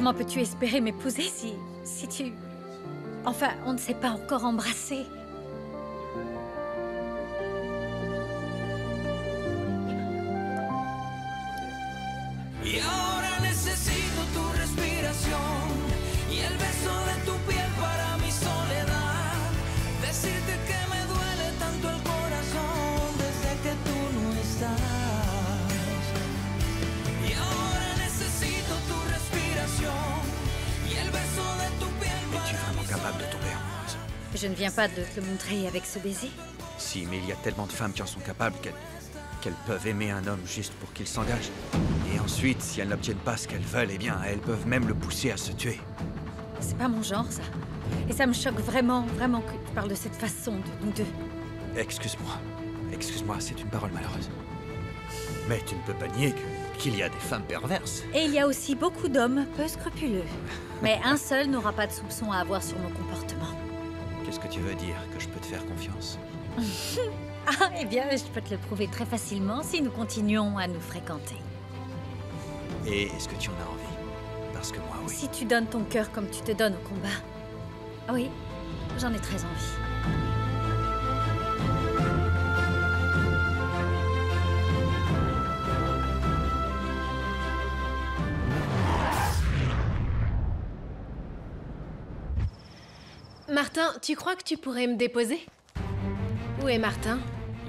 Comment peux-tu espérer m'épouser si tu... Enfin, on ne s'est pas encore embrassé. Y ahora necesito tu respiración y el beso de tu piel para mi soledad. Decirte que me duele tanto el corazón desde que tú no estás. Y ahora necesito tu respiración y el beso de tu piel para Es-tu vraiment capable de tomber amoureuse? Je ne viens pas de te le montrer avec ce baiser. Si, mais il y a tellement de femmes qui en sont capables qu'elles peuvent aimer un homme juste pour qu'il s'engage. Et ensuite, si elles n'obtiennent pas ce qu'elles veulent, eh bien, elles peuvent même le pousser à se tuer. C'est pas mon genre, ça. Et ça me choque vraiment, vraiment que tu parles de cette façon de nous deux. Excuse-moi. Excuse-moi, c'est une parole malheureuse. Mais tu ne peux pas nier qu'il y a des femmes perverses. Et il y a aussi beaucoup d'hommes peu scrupuleux. Mais un seul n'aura pas de soupçon à avoir sur mon comportement. Qu'est-ce que tu veux dire? Que je peux te faire confiance? Ah, eh bien, je peux te le prouver très facilement si nous continuons à nous fréquenter. Et est-ce que tu en as envie? Parce que moi, oui. Si tu donnes ton cœur comme tu te donnes au combat. Ah oui, j'en ai très envie. Martin, tu crois que tu pourrais me déposer? Où est Martin?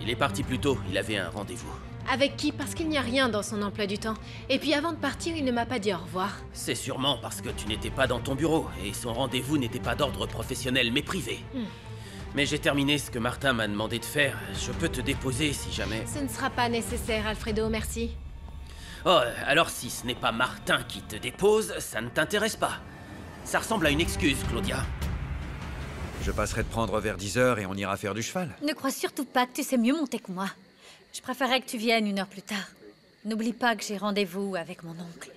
Il est parti plus tôt, il avait un rendez-vous. Avec qui? Parce qu'il n'y a rien dans son emploi du temps. Et puis avant de partir, il ne m'a pas dit au revoir. C'est sûrement parce que tu n'étais pas dans ton bureau, et son rendez-vous n'était pas d'ordre professionnel, mais privé. Mais j'ai terminé ce que Martin m'a demandé de faire. Je peux te déposer si jamais... Ce ne sera pas nécessaire, Alfredo, merci. Oh, alors si ce n'est pas Martin qui te dépose, ça ne t'intéresse pas. Ça ressemble à une excuse, Claudia. Je passerai te prendre vers 10h et on ira faire du cheval. Ne crois surtout pas que tu sais mieux monter que moi. Je préférerais que tu viennes 1 heure plus tard. N'oublie pas que j'ai rendez-vous avec mon oncle.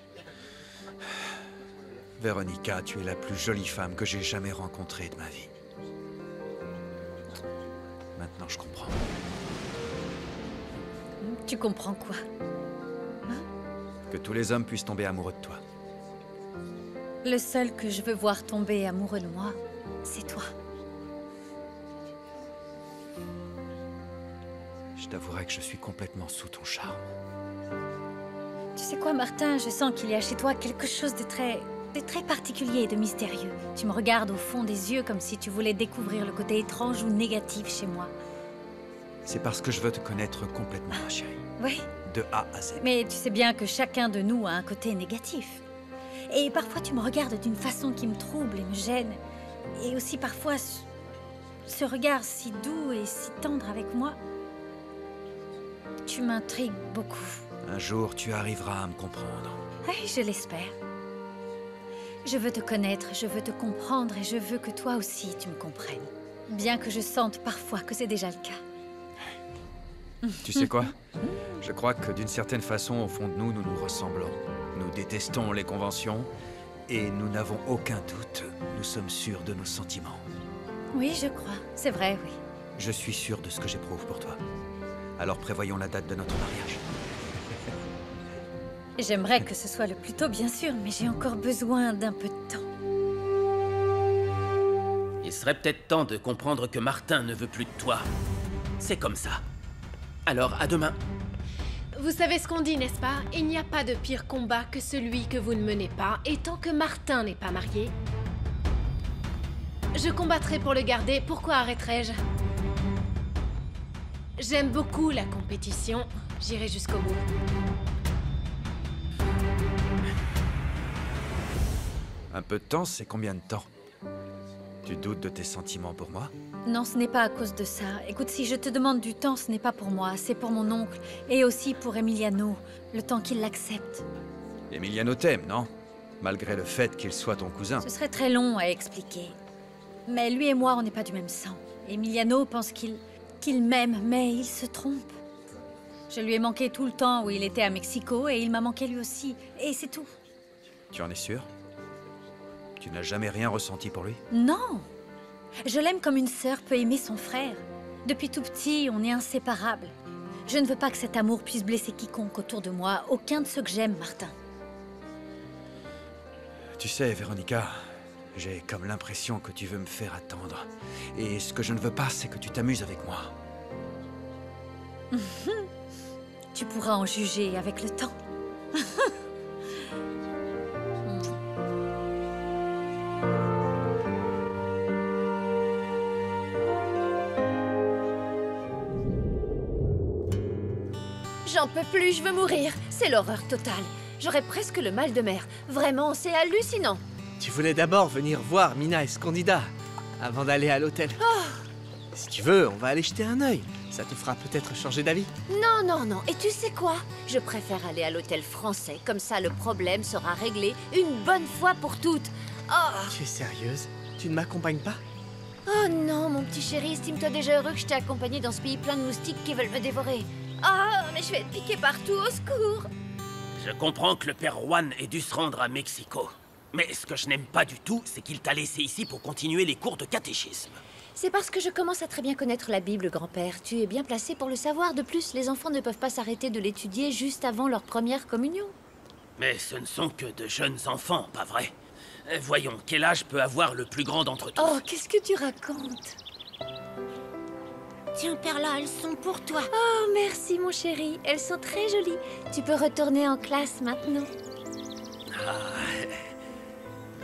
Véronica, tu es la plus jolie femme que j'ai jamais rencontrée de ma vie. Maintenant, je comprends. Tu comprends quoi? Que tous les hommes puissent tomber amoureux de toi. Le seul que je veux voir tomber amoureux de moi, c'est toi. Je t'avouerai que je suis complètement sous ton charme. Tu sais quoi, Martin? Je sens qu'il y a chez toi quelque chose de très particulier et de mystérieux. Tu me regardes au fond des yeux comme si tu voulais découvrir le côté étrange ou négatif chez moi. C'est parce que je veux te connaître complètement, ma chérie. Oui. De A à Z. Mais tu sais bien que chacun de nous a un côté négatif. Et parfois tu me regardes d'une façon qui me trouble et me gêne. Et aussi parfois, ce regard si doux et si tendre avec moi, tu m'intrigues beaucoup. Un jour, tu arriveras à me comprendre. Oui, je l'espère. Je veux te connaître, je veux te comprendre et je veux que toi aussi tu me comprennes. Bien que je sente parfois que c'est déjà le cas. Tu sais quoi? Je crois que d'une certaine façon, au fond de nous, nous nous ressemblons. Nous détestons les conventions et nous n'avons aucun doute. Nous sommes sûrs de nos sentiments. Oui, je crois. C'est vrai, oui. Je suis sûr de ce que j'éprouve pour toi. Alors prévoyons la date de notre mariage. J'aimerais que ce soit le plus tôt, bien sûr, mais j'ai encore besoin d'un peu de temps. Il serait peut-être temps de comprendre que Martin ne veut plus de toi. C'est comme ça. Alors, à demain. Vous savez ce qu'on dit, n'est-ce pas? Il n'y a pas de pire combat que celui que vous ne menez pas, et tant que Martin n'est pas marié... Je combattrai pour le garder, pourquoi arrêterais-je? J'aime beaucoup la compétition, j'irai jusqu'au bout. Un peu de temps, c'est combien de temps? Tu doutes de tes sentiments pour moi? Non, ce n'est pas à cause de ça. Écoute, si je te demande du temps, ce n'est pas pour moi, c'est pour mon oncle. Et aussi pour Emiliano, le temps qu'il l'accepte. Emiliano t'aime, non? Malgré le fait qu'il soit ton cousin. Ce serait très long à expliquer. Mais lui et moi, on n'est pas du même sang. Emiliano pense qu'il m'aime, mais il se trompe. Je lui ai manqué tout le temps où il était à Mexico et il m'a manqué lui aussi. Et c'est tout. Tu en es sûr? Tu n'as jamais rien ressenti pour lui? Non! Je l'aime comme une sœur peut aimer son frère. Depuis tout petit, on est inséparables. Je ne veux pas que cet amour puisse blesser quiconque autour de moi, aucun de ceux que j'aime, Martin. Tu sais, Véronica, j'ai comme l'impression que tu veux me faire attendre. Et ce que je ne veux pas, c'est que tu t'amuses avec moi. Tu pourras en juger avec le temps. J'en peux plus, je veux mourir. C'est l'horreur totale. J'aurais presque le mal de mer. Vraiment, c'est hallucinant. Tu voulais d'abord venir voir Mina Escondida avant d'aller à l'hôtel. Si tu veux, on va aller jeter un œil. Ça te fera peut-être changer d'avis. Non, non, non. Et tu sais quoi? Je préfère aller à l'hôtel français. Comme ça, le problème sera réglé une bonne fois pour toutes. Oh, Tu es sérieuse? Tu ne m'accompagnes pas? oh non, mon petit chéri. Estime-toi déjà heureux que je t'ai accompagné dans ce pays plein de moustiques qui veulent me dévorer. Oh, mais je vais être piquée partout, au secours. Je comprends que le père Juan ait dû se rendre à Mexico. Mais ce que je n'aime pas du tout, c'est qu'il t'a laissé ici pour continuer les cours de catéchisme. C'est parce que je commence à très bien connaître la Bible, grand-père. Tu es bien placé pour le savoir. De plus, les enfants ne peuvent pas s'arrêter de l'étudier juste avant leur première communion. Mais ce ne sont que de jeunes enfants, pas vrai? Voyons, quel âge peut avoir le plus grand d'entre tous? Oh, qu'est-ce que tu racontes? Tiens, Perla, elles sont pour toi. Oh, merci, mon chéri. Elles sont très jolies. Tu peux retourner en classe maintenant.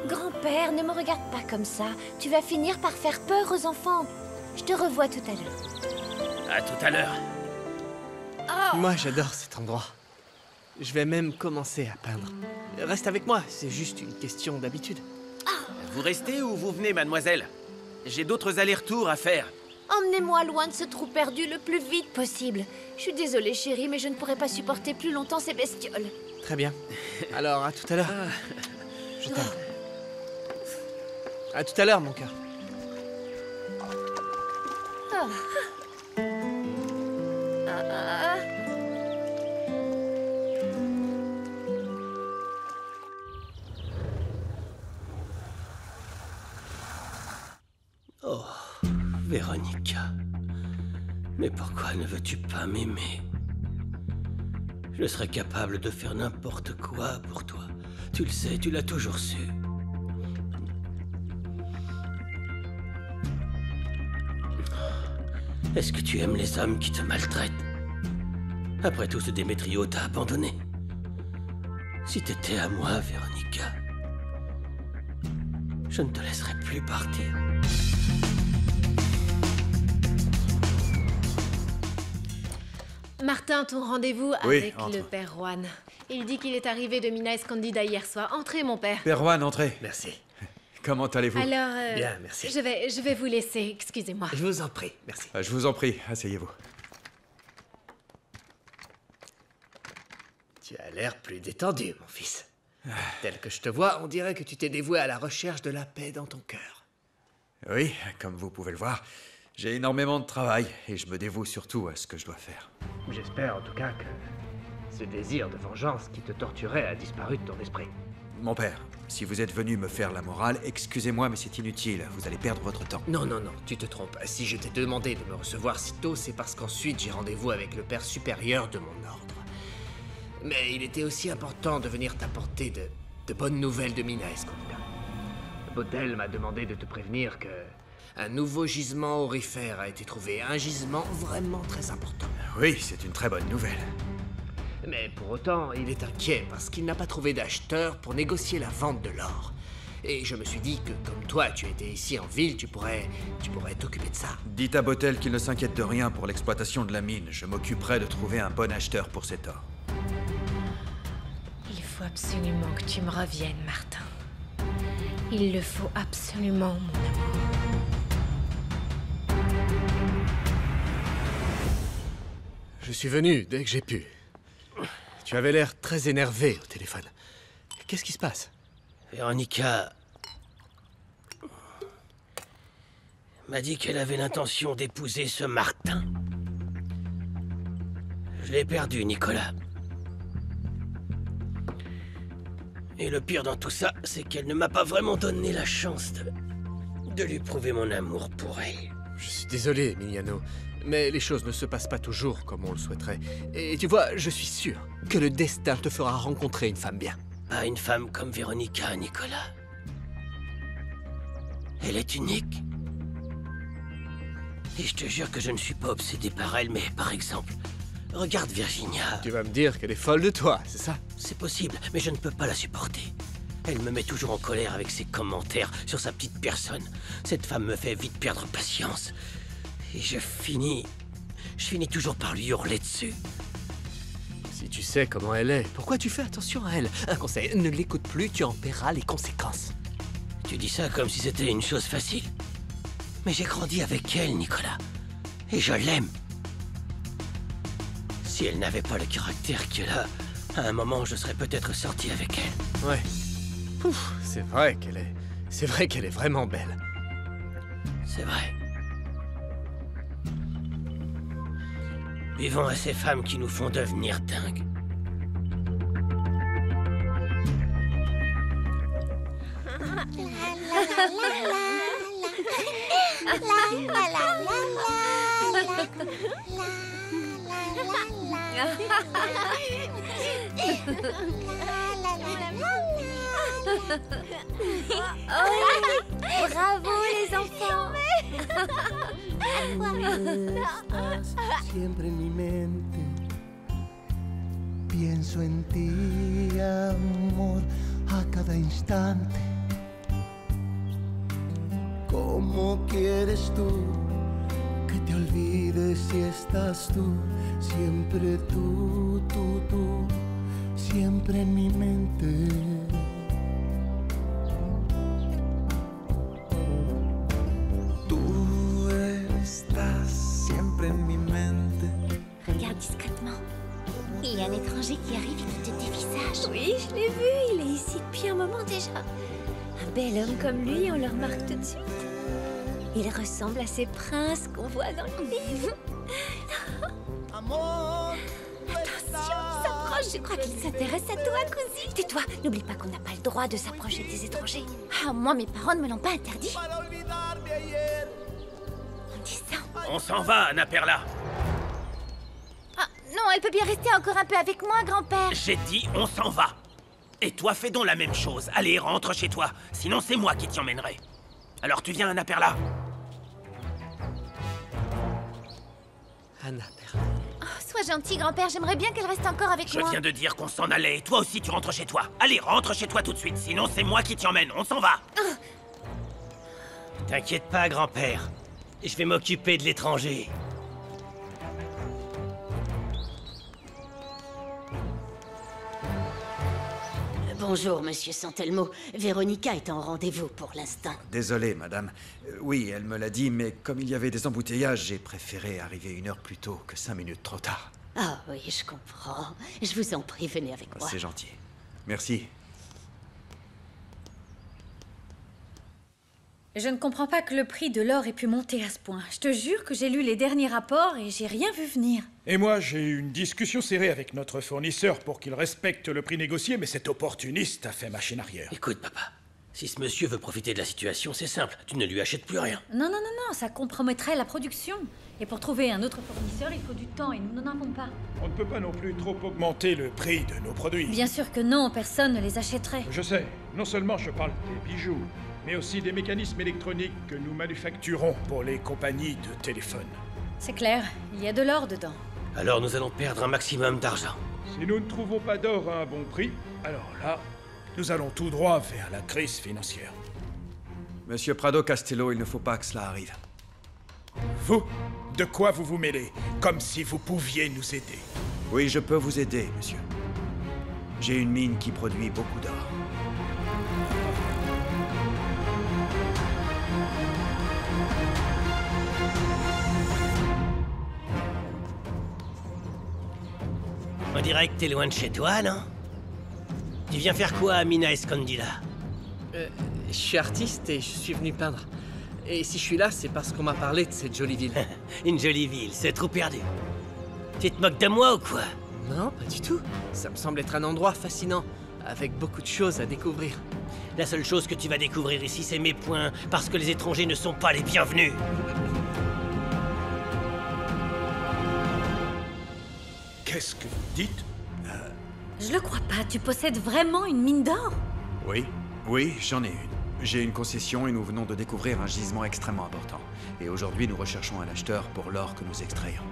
Grand-père, ne me regarde pas comme ça. Tu vas finir par faire peur aux enfants. Je te revois tout à l'heure. À tout à l'heure. Moi, j'adore cet endroit. Je vais même commencer à peindre. Reste avec moi, c'est juste une question d'habitude. Vous restez ou vous venez, mademoiselle? J'ai d'autres allers-retours à faire. Emmenez-moi loin de ce trou perdu le plus vite possible. Je suis désolée, chérie, mais je ne pourrai pas supporter plus longtemps ces bestioles. Très bien. Alors, à tout à l'heure. Je t'aime. À tout à l'heure, mon cœur. Oh, Véronica. Mais pourquoi ne veux-tu pas m'aimer? Je serais capable de faire n'importe quoi pour toi. Tu le sais, tu l'as toujours su. Est-ce que tu aimes les hommes qui te maltraitent? Après tout, ce Démétrio t'a abandonné. Si t'étais à moi, Véronica, je ne te laisserai plus partir. Martin, ton rendez-vous Oui, avec entre. le père Juan. Il dit qu'il est arrivé de Mina Escondida hier soir. Entrez, mon père. Père Juan, entrez. Merci. Comment allez-vous? Alors, Bien, merci. Je vais vous laisser, excusez-moi. Je vous en prie, merci. Je vous en prie, asseyez-vous. Tu as l'air plus détendu, mon fils. Tel que je te vois, on dirait que tu t'es dévoué à la recherche de la paix dans ton cœur. Oui, comme vous pouvez le voir, j'ai énormément de travail et je me dévoue surtout à ce que je dois faire. J'espère en tout cas que ce désir de vengeance qui te torturait a disparu de ton esprit. Mon père, si vous êtes venu me faire la morale, excusez-moi, mais c'est inutile. Vous allez perdre votre temps. Non, non, non, tu te trompes. Si je t'ai demandé de me recevoir si tôt, c'est parce qu'ensuite j'ai rendez-vous avec le père supérieur de mon ordre. Mais il était aussi important de venir t'apporter de bonnes nouvelles de Mina Escondida. Bautel m'a demandé de te prévenir que un nouveau gisement aurifère a été trouvé. Un gisement vraiment très important. Oui, c'est une très bonne nouvelle. Mais pour autant, il est inquiet parce qu'il n'a pas trouvé d'acheteur pour négocier la vente de l'or. Et je me suis dit que, comme toi, tu étais ici en ville, tu pourrais t'occuper de ça. Dites à Bottel qu'il ne s'inquiète de rien pour l'exploitation de la mine. Je m'occuperai de trouver un bon acheteur pour cet or. Il faut absolument que tu me reviennes, Martin. Il le faut absolument, mon amour. Je suis venu dès que j'ai pu. Tu avais l'air très énervé au téléphone. Qu'est-ce qui se passe? Véronica m'a dit qu'elle avait l'intention d'épouser ce Martin. Je l'ai perdu, Nicolas. Et le pire dans tout ça, c'est qu'elle ne m'a pas vraiment donné la chance de lui prouver mon amour pour elle. Je suis désolé, Emiliano, mais les choses ne se passent pas toujours comme on le souhaiterait. Et tu vois, je suis sûr que le destin te fera rencontrer une femme bien. pas une femme comme Véronica, Nicolas. Elle est unique. Et je te jure que je ne suis pas obsédé par elle, mais par exemple, regarde Virginia. Tu vas me dire qu'elle est folle de toi, c'est ça? C'est possible, mais je ne peux pas la supporter. Elle me met toujours en colère avec ses commentaires sur sa petite personne. Cette femme me fait vite perdre patience. Et je finis toujours par lui hurler dessus. Si tu sais comment elle est, pourquoi tu fais attention à elle? Un conseil, ne l'écoute plus, tu en paieras les conséquences. Tu dis ça comme si c'était une chose facile. Mais j'ai grandi avec elle, Nicolas. Et je l'aime. Si elle n'avait pas le caractère qu'elle a, à un moment, je serais peut-être sorti avec elle. Ouais. Pouf, c'est vrai qu'elle est vraiment belle. C'est vrai. Vivons à ces femmes qui nous font devenir dingues. Bravo les enfants. Estás siempre en mi mente. Pienso en ti, amor, a cada instante. ¿Cómo quieres tú que te olvides si estás tú? Siempre tú, siempre en mi mente. Tú estás siempre en mi mente. Regarde discrètement. Il y a un étranger qui arrive et qui te dévisage. Oui, je l'ai vu. Il est ici depuis un moment déjà. Un bel homme comme lui, on le remarque tout de suite. Il ressemble à ces princes qu'on voit dans le livre. Attention, il s'approche. Je crois qu'il s'intéresse à toi, cousine. Tais-toi, n'oublie pas qu'on n'a pas le droit de s'approcher des étrangers. Ah, moi, mes parents ne me l'ont pas interdit. On dit ça. On s'en va, Anna Perla. Ah, non, elle peut bien rester encore un peu avec moi, grand-père. J'ai dit on s'en va. Et toi, fais donc la même chose. Allez, rentre chez toi. Sinon, c'est moi qui t'y emmènerai. Alors, tu viens, Anna Perla? Anna Perla. Oh, sois gentil, grand-père. J'aimerais bien qu'elle reste encore avec Je moi. viens de dire qu'on s'en allait. Et toi aussi, tu rentres chez toi. Allez, rentre chez toi tout de suite. Sinon, c'est moi qui t'y emmène. On s'en va. T'inquiète pas, grand-père. Je vais m'occuper de l'étranger. Bonjour, monsieur Santelmo. Véronica est en rendez-vous pour l'instant. Désolé, madame. Oui, elle me l'a dit, mais comme il y avait des embouteillages, j'ai préféré arriver 1 heure plus tôt que 5 minutes trop tard. Ah oui, je comprends. Je vous en prie, venez avec moi. C'est gentil. Merci. Je ne comprends pas que le prix de l'or ait pu monter à ce point. Je te jure que j'ai lu les derniers rapports et j'ai rien vu venir. Et moi, j'ai eu une discussion serrée avec notre fournisseur pour qu'il respecte le prix négocié, mais cet opportuniste a fait machine arrière. Écoute, papa. Si ce monsieur veut profiter de la situation, c'est simple. Tu ne lui achètes plus rien. Non, ça compromettrait la production. Et pour trouver un autre fournisseur, il faut du temps et nous n'en avons pas. On ne peut pas non plus trop augmenter le prix de nos produits. Bien sûr que non, personne ne les achèterait. Je sais. Non seulement je parle des bijoux, mais aussi des mécanismes électroniques que nous manufacturons pour les compagnies de téléphone. C'est clair, il y a de l'or dedans. Alors nous allons perdre un maximum d'argent. Si nous ne trouvons pas d'or à un bon prix, alors là, nous allons tout droit vers la crise financière. Monsieur Prado Castello, il ne faut pas que cela arrive. Vous? De quoi vous vous mêlez? Comme si vous pouviez nous aider. Oui, je peux vous aider, monsieur. J'ai une mine qui produit beaucoup d'or. On dirait que t'es loin de chez toi, non? Tu viens faire quoi à Mina Escondida? Je suis artiste et je suis venu peindre. Et si je suis là, c'est parce qu'on m'a parlé de cette jolie ville. Une jolie ville, c'est trop perdu. Tu te moques de moi ou quoi? Non, pas du tout. Ça me semble être un endroit fascinant, avec beaucoup de choses à découvrir. La seule chose que tu vas découvrir ici, c'est mes points, parce que les étrangers ne sont pas les bienvenus. Qu'est-ce que vous dites? Je le crois pas, tu possèdes vraiment une mine d'or? Oui, oui, j'en ai une. J'ai une concession et nous venons de découvrir un gisement extrêmement important. Et aujourd'hui, nous recherchons un acheteur pour l'or que nous extrayons.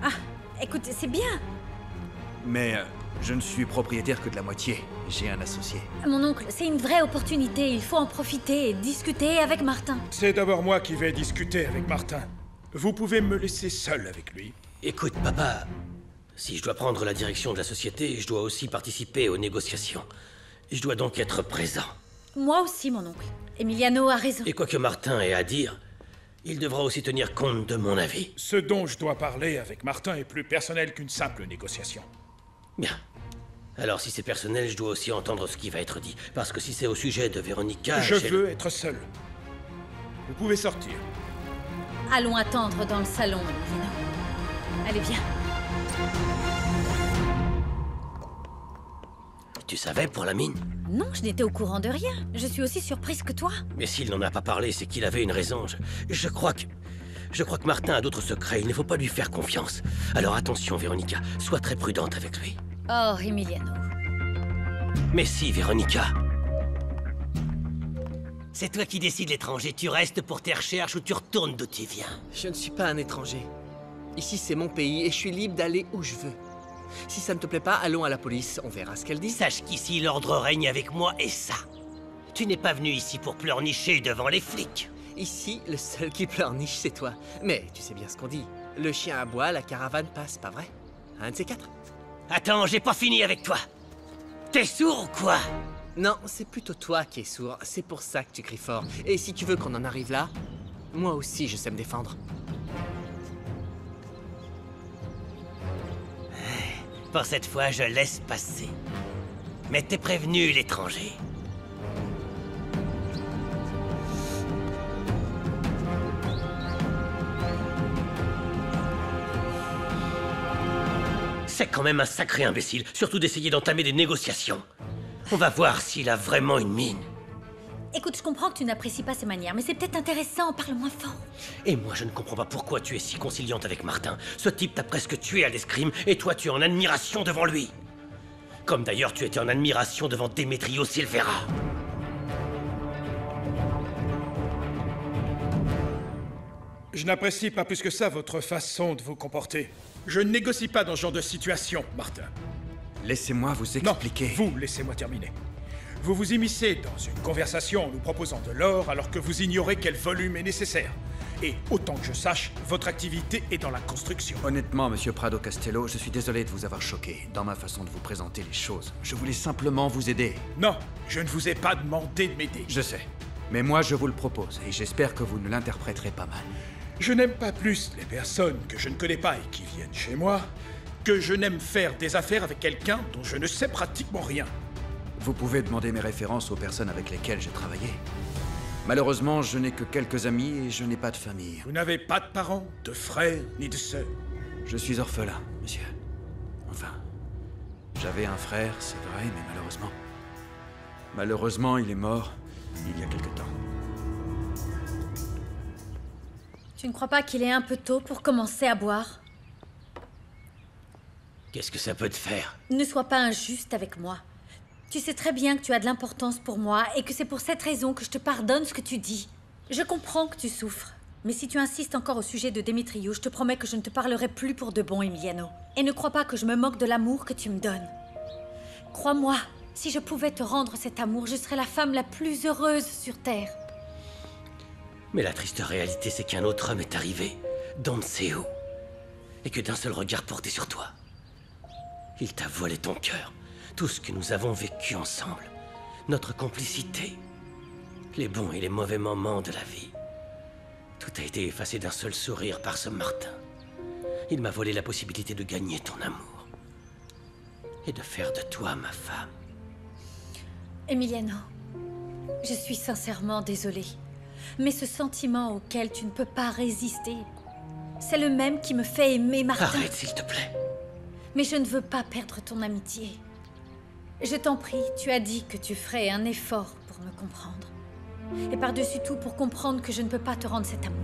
Ah, écoute, c'est bien. Mais je ne suis propriétaire que de la moitié. J'ai un associé. Mon oncle, c'est une vraie opportunité. Il faut en profiter et discuter avec Martin. C'est d'abord moi qui vais discuter avec Martin. Vous pouvez me laisser seul avec lui. Écoute, papa, si je dois prendre la direction de la société, je dois aussi participer aux négociations. Je dois donc être présent. Moi aussi, mon oncle. Emiliano a raison. Et quoi que Martin ait à dire, il devra aussi tenir compte de mon avis. Ce dont je dois parler avec Martin est plus personnel qu'une simple négociation. Bien. Alors si c'est personnel, je dois aussi entendre ce qui va être dit. Parce que si c'est au sujet de Véronica... Je veux être seul. Vous pouvez sortir. Allons attendre dans le salon, Emiliano. Allez, viens. Tu savais pour la mine? Non, je n'étais au courant de rien. Je suis aussi surprise que toi. Mais s'il n'en a pas parlé, c'est qu'il avait une raison. Je crois que Martin a d'autres secrets. Il ne faut pas lui faire confiance. Alors attention, Véronica. Sois très prudente avec lui. Oh, Emiliano. Mais si, Véronica. C'est toi qui décides l'étranger. Tu restes pour tes recherches ou tu retournes d'où tu viens. Je ne suis pas un étranger. Ici, c'est mon pays et je suis libre d'aller où je veux. Si ça ne te plaît pas, allons à la police, on verra ce qu'elle dit. Sache qu'ici, l'ordre règne avec moi et ça. Tu n'es pas venu ici pour pleurnicher devant les flics. Ici, le seul qui pleurniche, c'est toi. Mais tu sais bien ce qu'on dit. Le chien aboie, la caravane passe, pas vrai? Un de ces quatre. Attends, j'ai pas fini avec toi. T'es sourd ou quoi? Non, c'est plutôt toi qui es sourd. C'est pour ça que tu cries fort. Et si tu veux qu'on en arrive là, moi aussi, je sais me défendre. Pour cette fois, je laisse passer. Mais t'es prévenu, l'étranger. C'est quand même un sacré imbécile, surtout d'essayer d'entamer des négociations. On va voir s'il a vraiment une mine. Écoute, je comprends que tu n'apprécies pas ses manières, mais c'est peut-être intéressant, parle moins fort. Et moi, je ne comprends pas pourquoi tu es si conciliante avec Martin. Ce type t'a presque tué à l'escrime, et toi, tu es en admiration devant lui. Comme d'ailleurs, tu étais en admiration devant Demetrio Silvera. Je n'apprécie pas plus que ça votre façon de vous comporter. Je ne négocie pas dans ce genre de situation, Martin. Laissez-moi vous expliquer. Non, vous, laissez-moi terminer. Vous vous immiscez dans une conversation en nous proposant de l'or alors que vous ignorez quel volume est nécessaire. Et autant que je sache, votre activité est dans la construction. Honnêtement, monsieur Prado Castello, je suis désolé de vous avoir choqué dans ma façon de vous présenter les choses. Je voulais simplement vous aider. Non, je ne vous ai pas demandé de m'aider. Je sais. Mais moi, je vous le propose, et j'espère que vous ne l'interpréterez pas mal. Je n'aime pas plus les personnes que je ne connais pas et qui viennent chez moi que je n'aime faire des affaires avec quelqu'un dont je ne sais pratiquement rien. Vous pouvez demander mes références aux personnes avec lesquelles j'ai travaillé. Malheureusement, je n'ai que quelques amis et je n'ai pas de famille. Vous n'avez pas de parents, de frères, ni de sœurs? Je suis orphelin, monsieur. Enfin, j'avais un frère, c'est vrai, mais malheureusement... Malheureusement, il est mort il y a quelque temps. Tu ne crois pas qu'il est un peu tôt pour commencer à boire? Qu'est-ce que ça peut te faire? Ne sois pas injuste avec moi. Tu sais très bien que tu as de l'importance pour moi et que c'est pour cette raison que je te pardonne ce que tu dis. Je comprends que tu souffres. Mais si tu insistes encore au sujet de Demetrio, je te promets que je ne te parlerai plus pour de bon, Emiliano. Et ne crois pas que je me moque de l'amour que tu me donnes. Crois-moi, si je pouvais te rendre cet amour, je serais la femme la plus heureuse sur Terre. Mais la triste réalité, c'est qu'un autre homme est arrivé, d'on ne sait où, et que d'un seul regard porté sur toi, il t'a volé ton cœur, tout ce que nous avons vécu ensemble, notre complicité, les bons et les mauvais moments de la vie. Tout a été effacé d'un seul sourire par ce Martin. Il m'a volé la possibilité de gagner ton amour et de faire de toi ma femme. Emiliano, je suis sincèrement désolée. Mais ce sentiment auquel tu ne peux pas résister, c'est le même qui me fait aimer Martin. Arrête, s'il te plaît. Mais je ne veux pas perdre ton amitié. Je t'en prie, tu as dit que tu ferais un effort pour me comprendre. Et par-dessus tout, pour comprendre que je ne peux pas te rendre cet amour.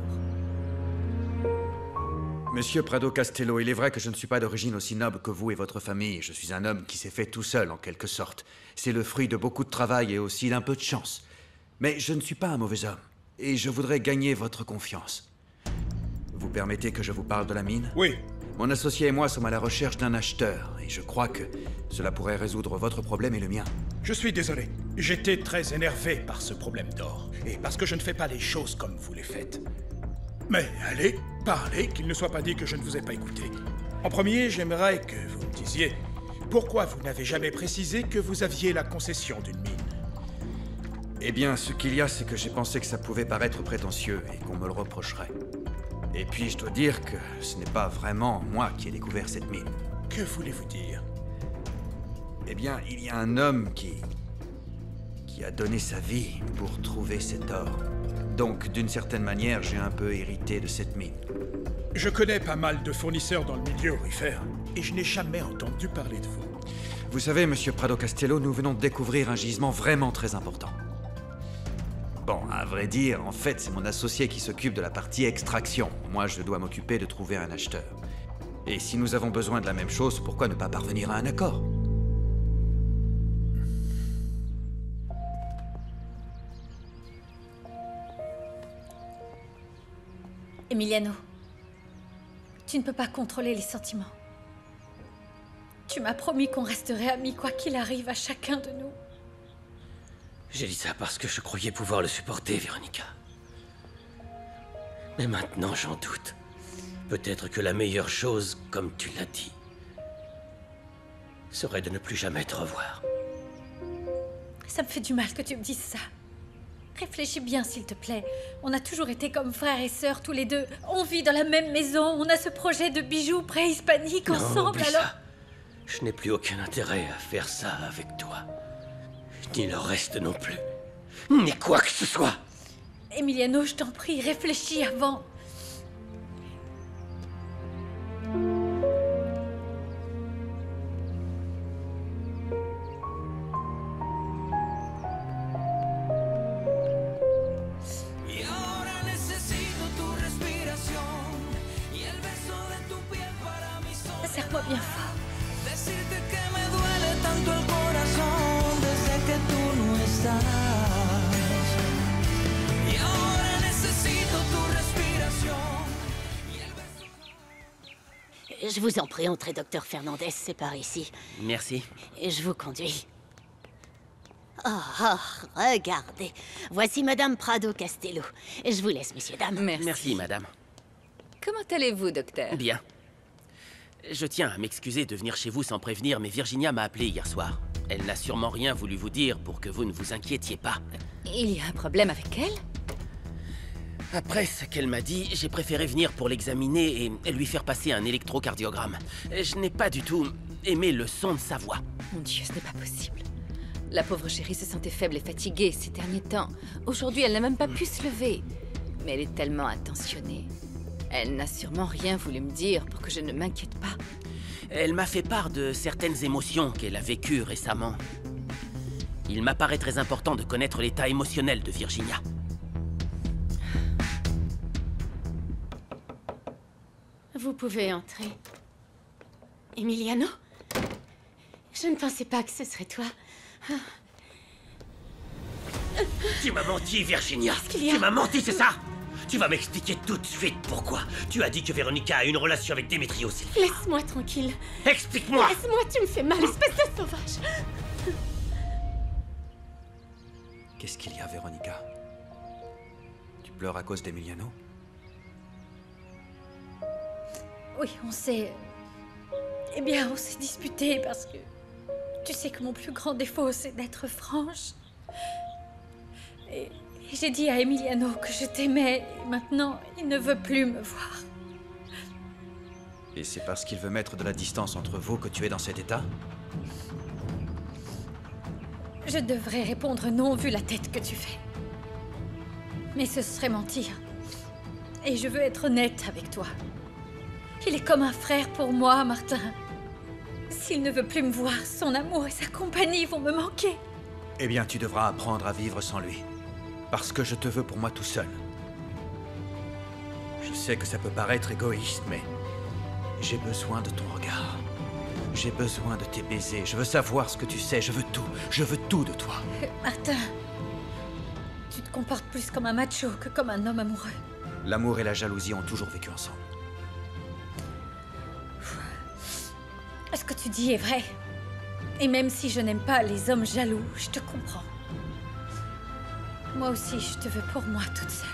Monsieur Prado Castello, il est vrai que je ne suis pas d'origine aussi noble que vous et votre famille. Je suis un homme qui s'est fait tout seul, en quelque sorte. C'est le fruit de beaucoup de travail et aussi d'un peu de chance. Mais je ne suis pas un mauvais homme. Et je voudrais gagner votre confiance. Vous permettez que je vous parle de la mine? Oui. Mon associé et moi sommes à la recherche d'un acheteur. Et je crois que cela pourrait résoudre votre problème et le mien. Je suis désolé. J'étais très énervé par ce problème d'or. Et parce que je ne fais pas les choses comme vous les faites. Mais allez, parlez, qu'il ne soit pas dit que je ne vous ai pas écouté. En premier, j'aimerais que vous me disiez pourquoi vous n'avez jamais précisé que vous aviez la concession d'une mine. Eh bien, ce qu'il y a, c'est que j'ai pensé que ça pouvait paraître prétentieux et qu'on me le reprocherait. Et puis, je dois dire que ce n'est pas vraiment moi qui ai découvert cette mine. Que voulez-vous dire? Eh bien, il y a un homme qui a donné sa vie pour trouver cet or. Donc, d'une certaine manière, j'ai un peu hérité de cette mine. Je connais pas mal de fournisseurs dans le milieu aurifère, et je n'ai jamais entendu parler de vous. Vous savez, Monsieur Prado Castello, nous venons de découvrir un gisement vraiment très important. Bon, à vrai dire, en fait, c'est mon associé qui s'occupe de la partie extraction. Moi, je dois m'occuper de trouver un acheteur. Et si nous avons besoin de la même chose, pourquoi ne pas parvenir à un accord? Emiliano, tu ne peux pas contrôler les sentiments. Tu m'as promis qu'on resterait amis quoi qu'il arrive à chacun de nous. J'ai dit ça parce que je croyais pouvoir le supporter, Véronica. Mais maintenant, j'en doute. Peut-être que la meilleure chose, comme tu l'as dit, serait de ne plus jamais te revoir. Ça me fait du mal que tu me dises ça. Réfléchis bien, s'il te plaît. On a toujours été comme frères et sœurs, tous les deux. On vit dans la même maison. On a ce projet de bijoux préhispaniques ensemble, oublie alors... ça. Je n'ai plus aucun intérêt à faire ça avec toi. Ni le reste non plus. Ni quoi que ce soit. Emiliano, je t'en prie, réfléchis avant. Serre-moi bien fort. Je vous en prie, entrez, docteur Fernandez, c'est par ici. Merci. Et je vous conduis. Oh, regardez. Voici Madame Prado Castello. Je vous laisse, messieurs, dames. Merci, madame. Comment allez-vous, docteur? Bien. Je tiens à m'excuser de venir chez vous sans prévenir, mais Virginia m'a appelé hier soir. Elle n'a sûrement rien voulu vous dire pour que vous ne vous inquiétiez pas. Il y a un problème avec elle? Après ce qu'elle m'a dit, j'ai préféré venir pour l'examiner et lui faire passer un électrocardiogramme. Je n'ai pas du tout aimé le son de sa voix. Mon Dieu, ce n'est pas possible. La pauvre chérie se sentait faible et fatiguée ces derniers temps. Aujourd'hui, elle n'a même pas pu se lever. Mais elle est tellement attentionnée. Elle n'a sûrement rien voulu me dire pour que je ne m'inquiète pas. Elle m'a fait part de certaines émotions qu'elle a vécues récemment. Il m'apparaît très important de connaître l'état émotionnel de Virginia. Vous pouvez entrer. Emiliano? Je ne pensais pas que ce serait toi. Tu m'as menti, Virginia. Qu'est-ce qu'il y a? Tu m'as menti, c'est ça? Tu vas m'expliquer tout de suite pourquoi. Tu as dit que Véronica a une relation avec Démétrio Sylvia. Laisse-moi tranquille. Explique-moi! Laisse-moi, tu me fais mal, espèce de sauvage. Qu'est-ce qu'il y a, Véronica? Tu pleures à cause d'Emiliano? Oui, on s'est... Eh bien, on s'est disputé parce que... Tu sais que mon plus grand défaut, c'est d'être franche. Et j'ai dit à Emiliano que je t'aimais, et maintenant, il ne veut plus me voir. Et c'est parce qu'il veut mettre de la distance entre vous que tu es dans cet état? Je devrais répondre non, vu la tête que tu fais. Mais ce serait mentir. Et je veux être honnête avec toi. Il est comme un frère pour moi, Martin. S'il ne veut plus me voir, son amour et sa compagnie vont me manquer. Eh bien, tu devras apprendre à vivre sans lui. Parce que je te veux pour moi tout seul. Je sais que ça peut paraître égoïste, mais J'ai besoin de ton regard. J'ai besoin de tes baisers. Je veux savoir ce que tu sais. Je veux tout. Je veux tout de toi. Martin, tu te comportes plus comme un macho que comme un homme amoureux. L'amour et la jalousie ont toujours vécu ensemble. Ce que tu dis est vrai. Et même si je n'aime pas les hommes jaloux, je te comprends. Moi aussi, je te veux pour moi toute seule.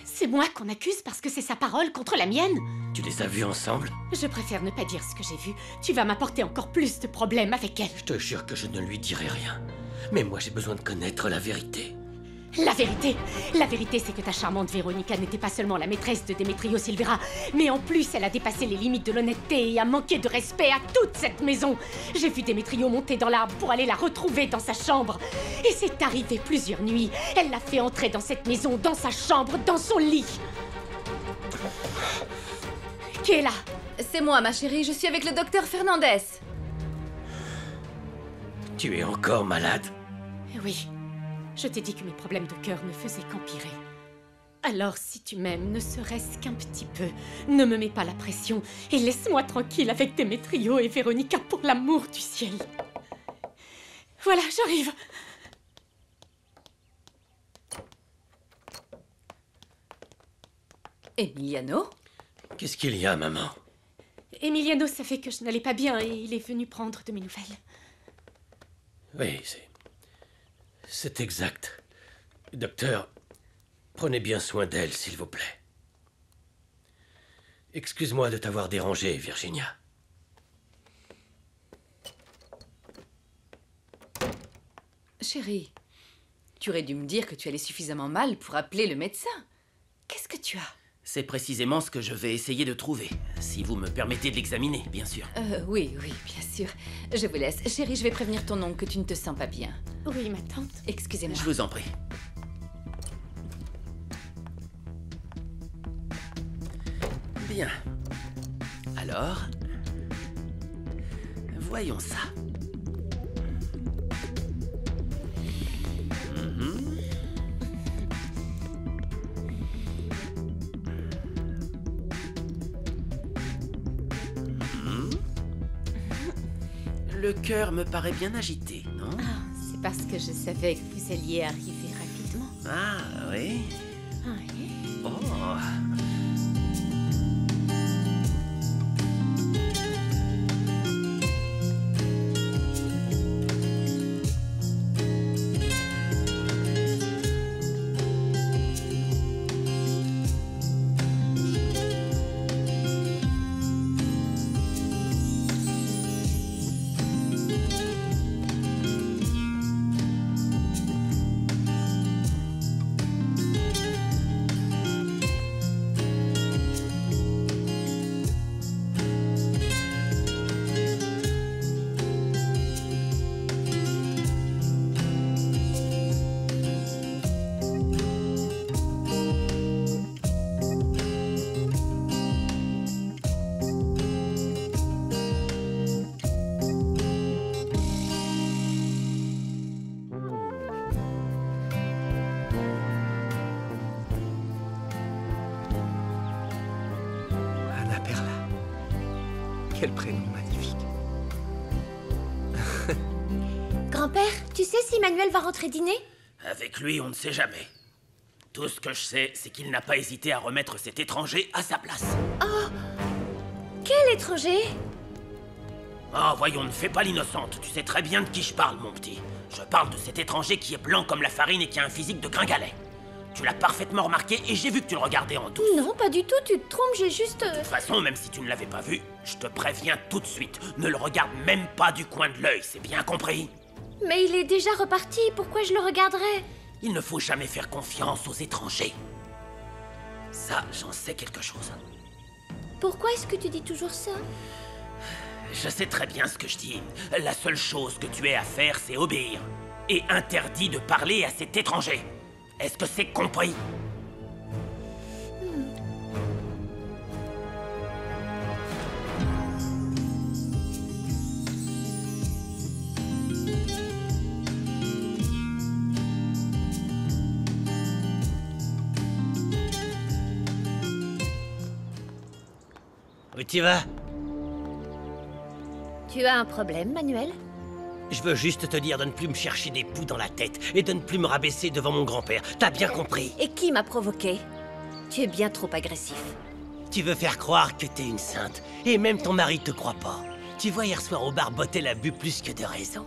C'est moi qu'on accuse parce que c'est sa parole contre la mienne. Tu les as vus ensemble? Je préfère ne pas dire ce que j'ai vu. Tu vas m'apporter encore plus de problèmes avec elle. Je te jure que je ne lui dirai rien. Mais moi, j'ai besoin de connaître la vérité. La vérité, c'est que ta charmante Véronica n'était pas seulement la maîtresse de Demetrio Silvera, mais en plus, elle a dépassé les limites de l'honnêteté et a manqué de respect à toute cette maison. J'ai vu Demetrio monter dans l'arbre pour aller la retrouver dans sa chambre. Et c'est arrivé plusieurs nuits. Elle l'a fait entrer dans cette maison, dans sa chambre, dans son lit. Qui est là? C'est moi, ma chérie, je suis avec le docteur Fernandez. Tu es encore malade? Oui. Je t'ai dit que mes problèmes de cœur ne faisaient qu'empirer. Alors, si tu m'aimes, ne serait-ce qu'un petit peu, ne me mets pas la pression et laisse-moi tranquille avec Demetrio et Véronica pour l'amour du ciel. Voilà, j'arrive. Emiliano? Qu'est-ce qu'il y a, maman? Emiliano savait que je n'allais pas bien et il est venu prendre de mes nouvelles. Oui, c'est exact. Docteur, prenez bien soin d'elle, s'il vous plaît. Excuse-moi de t'avoir dérangé, Virginia. Chérie, tu aurais dû me dire que tu allais suffisamment mal pour appeler le médecin. Qu'est-ce que tu as? C'est précisément ce que je vais essayer de trouver. Si vous me permettez de l'examiner, bien sûr. Oui, bien sûr. Je vous laisse. Chérie, je vais prévenir ton oncle que tu ne te sens pas bien. Oui, ma tante. Excusez-moi. Je vous en prie. Bien. Alors, voyons ça. Le cœur me paraît bien agité, non? Ah, c'est parce que je savais que vous alliez arriver rapidement. Ah, oui? Oui. Oh. Quel prénom magnifique. Grand-père, tu sais si Manuel va rentrer dîner? Avec lui, on ne sait jamais. Tout ce que je sais, c'est qu'il n'a pas hésité à remettre cet étranger à sa place. Oh! Quel étranger? Oh, voyons, ne fais pas l'innocente. Tu sais très bien de qui je parle, mon petit. Je parle de cet étranger qui est blanc comme la farine et qui a un physique de gringalet. Tu l'as parfaitement remarqué et j'ai vu que tu le regardais en douce. Non, pas du tout, tu te trompes, j'ai juste... De toute façon, même si tu ne l'avais pas vu, je te préviens tout de suite. Ne le regarde même pas du coin de l'œil, c'est bien compris? Mais il est déjà reparti, pourquoi je le regarderais? Il ne faut jamais faire confiance aux étrangers. Ça, j'en sais quelque chose. Pourquoi est-ce que tu dis toujours ça? Je sais très bien ce que je dis. La seule chose que tu aies à faire, c'est obéir. Et interdit de parler à cet étranger. Est-ce que c'est compris? tu vas? Tu as un problème, Manuel? Je veux juste te dire de ne plus me chercher des poux dans la tête et de ne plus me rabaisser devant mon grand-père. T'as bien compris? Et qui m'a provoqué? Tu es bien trop agressif. Tu veux faire croire que t'es une sainte, et même ton mari te croit pas. Tu vois, hier soir au bar, Bottel a bu plus que de raison.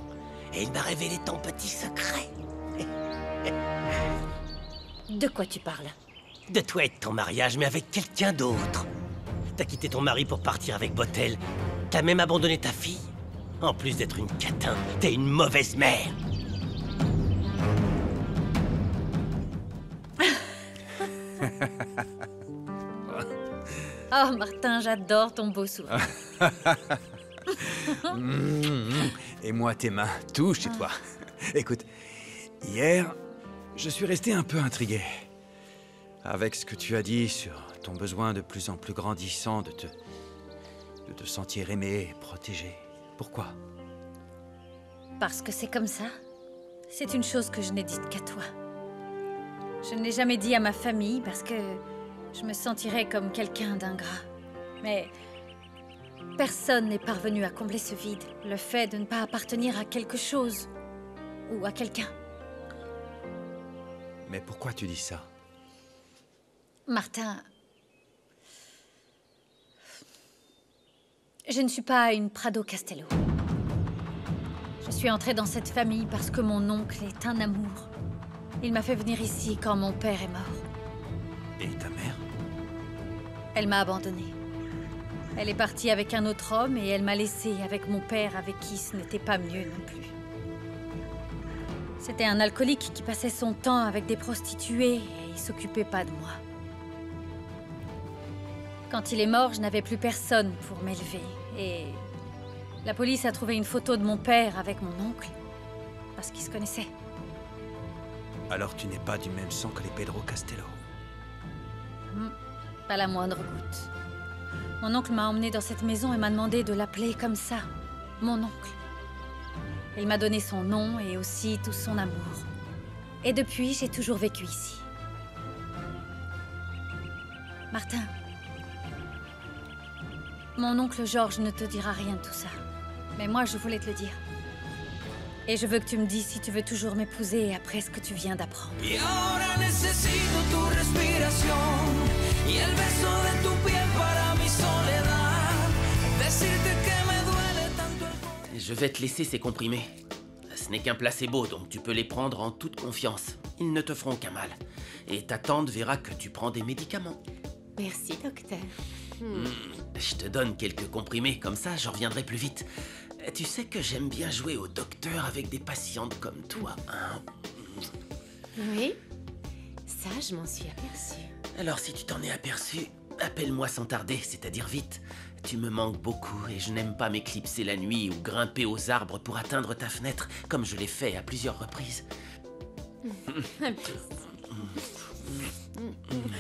Et il m'a révélé ton petit secret. De quoi tu parles? De toi et de ton mariage, mais avec quelqu'un d'autre. T'as quitté ton mari pour partir avec Bottel. T'as même abandonné ta fille. En plus d'être une catin, t'es une mauvaise mère. Oh, Martin, j'adore ton beau sourire. Et moi, tes mains, tout chez toi. Écoute, hier, je suis resté un peu intrigué. Avec ce que tu as dit sur ton besoin de plus en plus grandissant de te sentir aimé et protégé. Pourquoi? Parce que c'est comme ça. C'est une chose que je n'ai dite qu'à toi. Je ne l'ai jamais dit à ma famille parce que je me sentirais comme quelqu'un d'ingrat. Mais personne n'est parvenu à combler ce vide. Le fait de ne pas appartenir à quelque chose ou à quelqu'un. Mais pourquoi tu dis ça? Martin, je ne suis pas une Prado Castello. Je suis entrée dans cette famille parce que mon oncle est un amour. Il m'a fait venir ici quand mon père est mort. Et ta mère? Elle m'a abandonnée. Elle est partie avec un autre homme et elle m'a laissée avec mon père avec qui ce n'était pas mieux non plus. C'était un alcoolique qui passait son temps avec des prostituées et il s'occupait pas de moi. Quand il est mort, je n'avais plus personne pour m'élever et la police a trouvé une photo de mon père avec mon oncle parce qu'ils se connaissaient. Alors tu n'es pas du même sang que les Pedro Castello? Pas la moindre goutte. Mon oncle m'a emmenée dans cette maison et m'a demandé de l'appeler comme ça, mon oncle. Il m'a donné son nom et aussi tout son amour. Et depuis, j'ai toujours vécu ici. Martin, mon oncle Georges ne te dira rien de tout ça. Mais moi, je voulais te le dire. Et je veux que tu me dises si tu veux toujours m'épouser après ce que tu viens d'apprendre. Y ahora necesito tu respiración y el beso de tu piel para mi soledad. Decirte que me duele tanto el... Je vais te laisser ces comprimés. Ce n'est qu'un placebo, donc tu peux les prendre en toute confiance. Ils ne te feront qu'un mal. Et ta tante verra que tu prends des médicaments. Merci, docteur. Je te donne quelques comprimés, comme ça j'en reviendrai plus vite. Tu sais que j'aime bien jouer au docteur avec des patientes comme toi, hein? Oui, ça je m'en suis aperçue. Alors si tu t'en es aperçu, appelle-moi sans tarder, c'est-à-dire vite. Tu me manques beaucoup et je n'aime pas m'éclipser la nuit ou grimper aux arbres pour atteindre ta fenêtre, comme je l'ai fait à plusieurs reprises.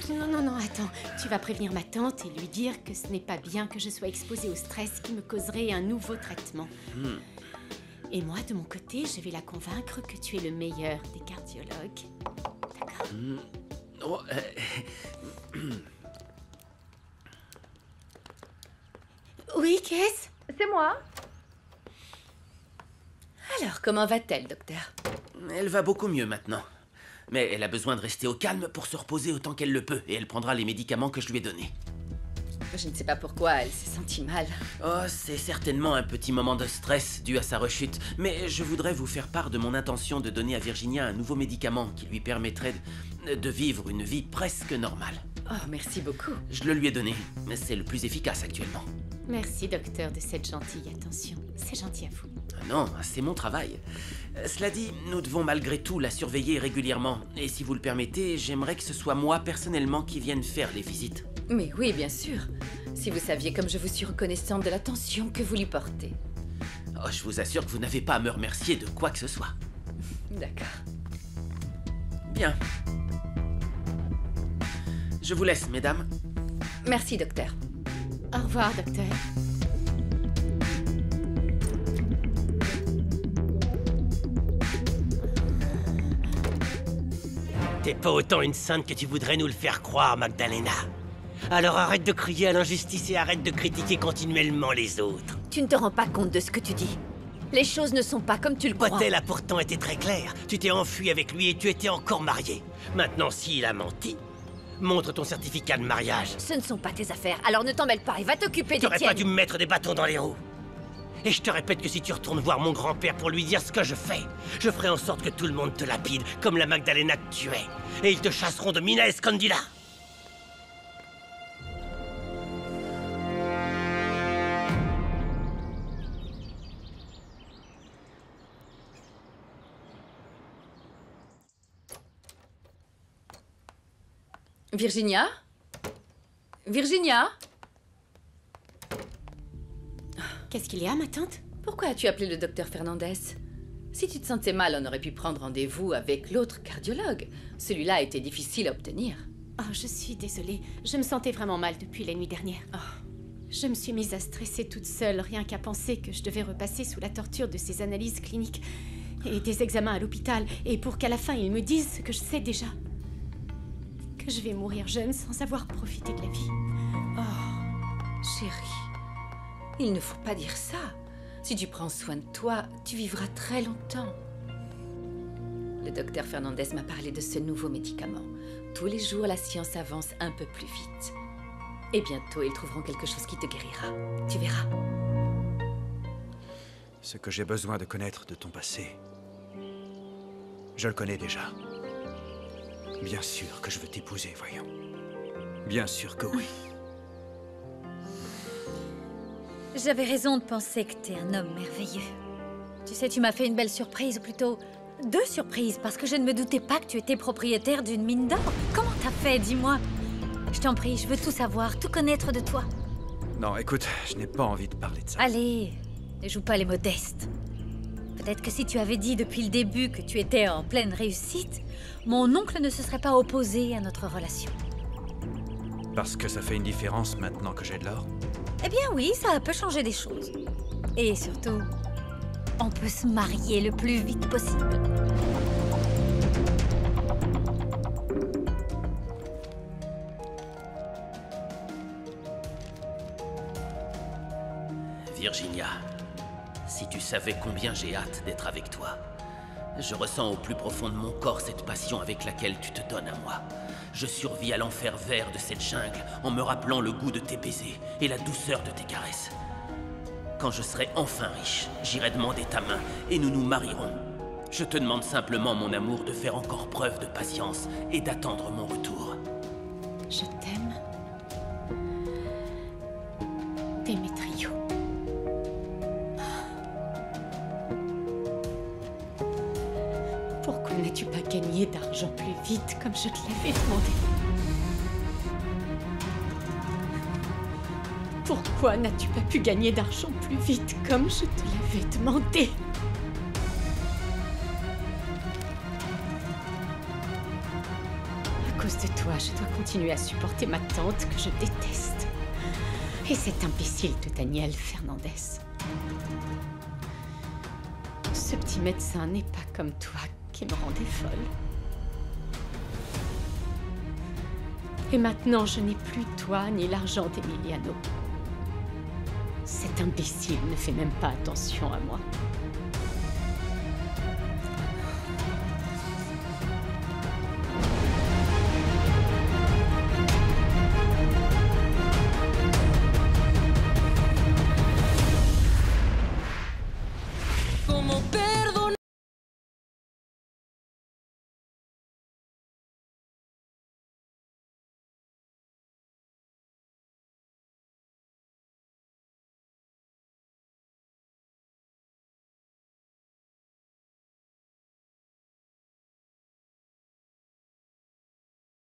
Non, attends. Tu vas prévenir ma tante et lui dire que ce n'est pas bien que je sois exposée au stress qui me causerait un nouveau traitement. Et moi, de mon côté, je vais la convaincre que tu es le meilleur des cardiologues. D'accord? Oui, qu'est-ce? C'est moi. Alors, comment va-t-elle, docteur? Elle va beaucoup mieux maintenant. Mais elle a besoin de rester au calme pour se reposer autant qu'elle le peut, et elle prendra les médicaments que je lui ai donnés. Je ne sais pas pourquoi elle s'est sentie mal. Oh, c'est certainement un petit moment de stress dû à sa rechute, mais je voudrais vous faire part de mon intention de donner à Virginia un nouveau médicament qui lui permettrait de vivre une vie presque normale. Oh, merci beaucoup. Je le lui ai donné, mais c'est le plus efficace actuellement. Merci, docteur, de cette gentille attention. C'est gentil à vous. Non, c'est mon travail. Cela dit, nous devons malgré tout la surveiller régulièrement. Et si vous le permettez, j'aimerais que ce soit moi personnellement qui vienne faire les visites. Mais oui, bien sûr. Si vous saviez comme je vous suis reconnaissante de l'attention que vous lui portez. Oh, je vous assure que vous n'avez pas à me remercier de quoi que ce soit. D'accord. Bien. Je vous laisse, mesdames. Merci, docteur. Au revoir, docteur. T'es pas autant une sainte que tu voudrais nous le faire croire, Magdalena. Alors arrête de crier à l'injustice et arrête de critiquer continuellement les autres. Tu ne te rends pas compte de ce que tu dis. Les choses ne sont pas comme tu le crois. Potel a pourtant été très clair. Tu t'es enfui avec lui et tu étais encore marié. Maintenant, s'il a menti, montre ton certificat de mariage. Ce ne sont pas tes affaires, alors ne t'en mêle pas et va t'occuper des T'aurais tiennes. pas dû me mettre des bâtons dans les roues. Et je te répète que si tu retournes voir mon grand-père pour lui dire ce que je fais, je ferai en sorte que tout le monde te lapide, comme la Magdalena que tu es. Et ils te chasseront de Mina Escondida. Virginia? Virginia? Qu'est-ce qu'il y a, ma tante? Pourquoi as-tu appelé le docteur Fernandez? Si tu te sentais mal, on aurait pu prendre rendez-vous avec l'autre cardiologue. Celui-là a été difficile à obtenir. Oh, je suis désolée. Je me sentais vraiment mal depuis la nuit dernière. Je me suis mise à stresser toute seule, rien qu'à penser que je devais repasser sous la torture de ces analyses cliniques et des examens à l'hôpital, et pour qu'à la fin ils me disent ce que je sais déjà. Que je vais mourir jeune sans avoir profité de la vie. Oh, chérie, il ne faut pas dire ça. Si tu prends soin de toi, tu vivras très longtemps. Le docteur Fernandez m'a parlé de ce nouveau médicament. Tous les jours, la science avance un peu plus vite. Et bientôt, ils trouveront quelque chose qui te guérira. Tu verras. Ce que j'ai besoin de connaître de ton passé, je le connais déjà. Bien sûr que je veux t'épouser, voyons. Bien sûr que oui. J'avais raison de penser que t'es un homme merveilleux. Tu sais, tu m'as fait une belle surprise, ou plutôt 2 surprises, parce que je ne me doutais pas que tu étais propriétaire d'une mine d'or. Comment t'as fait, dis-moi? Je t'en prie, je veux tout savoir, tout connaître de toi. Non, écoute, je n'ai pas envie de parler de ça. Allez, ne joue pas les modestes. Peut-être que si tu avais dit depuis le début que tu étais en pleine réussite, mon oncle ne se serait pas opposé à notre relation. Parce que ça fait une différence maintenant que j'ai de l'or? Eh bien oui, ça peut changer des choses. Et surtout, on peut se marier le plus vite possible. Virginia, si tu savais combien j'ai hâte d'être avec toi. Je ressens au plus profond de mon corps cette passion avec laquelle tu te donnes à moi. Je survis à l'enfer vert de cette jungle en me rappelant le goût de tes baisers et la douceur de tes caresses. Quand je serai enfin riche, j'irai demander ta main et nous nous marierons. Je te demande simplement, mon amour, de faire encore preuve de patience et d'attendre mon retour. Je t'aime. Démétrio. Pourquoi n'as-tu pas gagné d'argent plus vite comme je te l'avais demandé? Pourquoi n'as-tu pas pu gagner d'argent plus vite comme je te l'avais demandé? À cause de toi, je dois continuer à supporter ma tante que je déteste. Et cet imbécile de Daniel Fernandez. Ce petit médecin n'est pas comme toi qui me rendait folle. Et maintenant, je n'ai plus toi ni l'argent d'Emiliano. Cet imbécile ne fait même pas attention à moi.